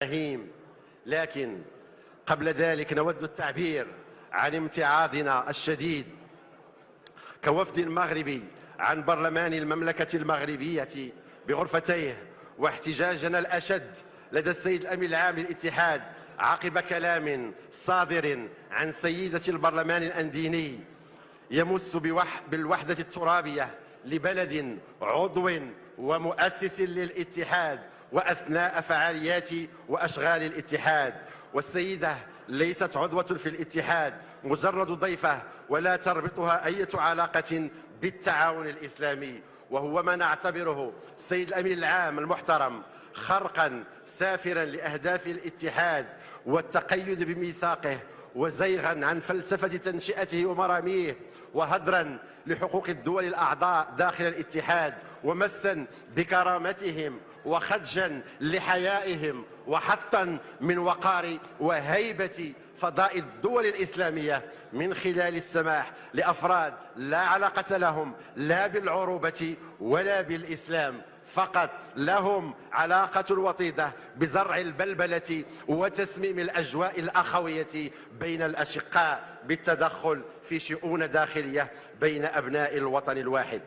فهيم. لكن قبل ذلك نود التعبير عن امتعاضنا الشديد كوفد مغربي عن برلمان المملكة المغربية بغرفتيه، واحتجاجنا الأشد لدى السيد الأمين العام للاتحاد عقب كلام صادر عن سيدة البرلمان الأنديني يمس بالوحدة الترابية لبلد عضو ومؤسس للاتحاد وأثناء فعاليات وأشغال الاتحاد. والسيدة ليست عضوة في الاتحاد، مجرد ضيفة ولا تربطها أي علاقة بالتعاون الإسلامي، وهو ما نعتبره السيد الأمين العام المحترم خرقا سافرا لأهداف الاتحاد والتقيد بميثاقه، وزيغا عن فلسفة تنشئته ومراميه، وهدرا لحقوق الدول الأعضاء داخل الاتحاد، ومسا بكرامتهم، وخدشا لحيائهم، وحطا من وقار وهيبة فضاء الدول الإسلامية من خلال السماح لأفراد لا علاقة لهم لا بالعروبة ولا بالإسلام، فقط لهم علاقة وطيدة بزرع البلبلة وتسميم الأجواء الأخوية بين الأشقاء بالتدخل في شؤون داخلية بين أبناء الوطن الواحد.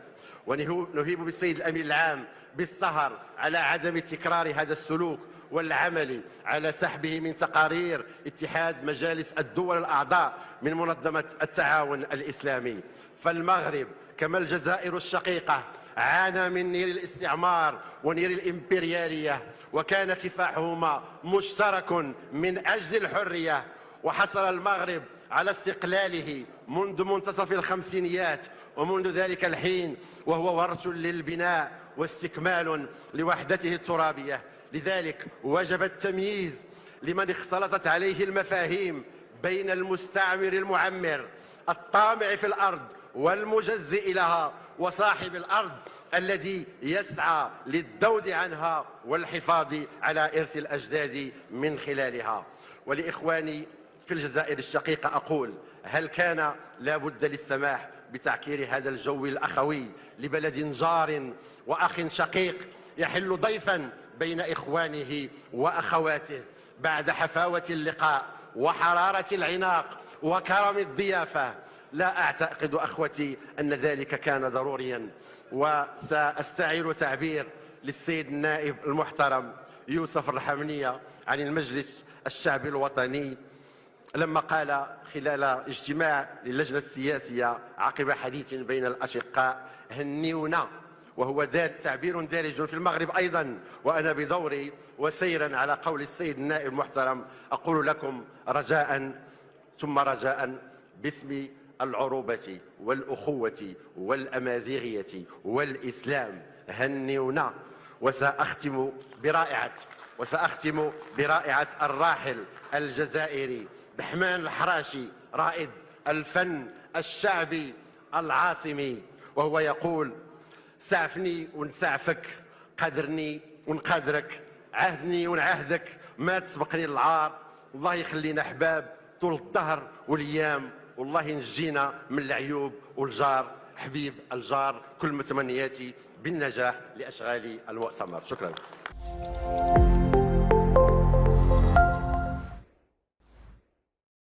ونهيب بالسيد الأمين العام بالسهر على عدم تكرار هذا السلوك والعمل على سحبه من تقارير اتحاد مجالس الدول الأعضاء من منظمة التعاون الإسلامي. فالمغرب كما الجزائر الشقيقة عانى من نير الاستعمار ونير الإمبريالية، وكان كفاحهما مشترك من أجل الحرية، وحصل المغرب على استقلاله منذ منتصف الخمسينيات، ومنذ ذلك الحين وهو ورث للبناء واستكمال لوحدته الترابية. لذلك وجب التمييز لمن اختلطت عليه المفاهيم بين المستعمر المعمر الطامع في الأرض والمجزئ لها، وصاحب الأرض الذي يسعى للذود عنها والحفاظ على إرث الأجداد من خلالها. ولإخواني في الجزائر الشقيقة أقول: هل كان لا بد للسماح بتعكير هذا الجو الأخوي لبلد جار وأخ شقيق يحل ضيفا بين إخوانه وأخواته بعد حفاوة اللقاء وحرارة العناق وكرم الضيافة؟ لا أعتقد أخوتي أن ذلك كان ضروريا. وسأستعير تعبير للسيد النائب المحترم يوسف الرحمنية عن المجلس الشعبي الوطني لما قال خلال اجتماع للجنة السياسية عقب حديث بين الأشقاء: هنيونا. وهو تعبير دارج في المغرب أيضا. وأنا بدوري وسيرا على قول السيد النائب المحترم أقول لكم رجاء ثم رجاء باسم العروبة والأخوة والأمازيغية والإسلام: هنيونا. وسأختم برائعة الراحل الجزائري بحمان الحراشي رائد الفن الشعبي العاصمي، وهو يقول: سعفني ونسعفك، قدرني ونقدرك، عهدني ونعهدك، ما تسبقني للعار، والله يخلينا أحباب طول الدهر والأيام، والله ينجينا من العيوب والجار حبيب الجار. كل متمنياتي بالنجاح لأشغال المؤتمر. شكرا.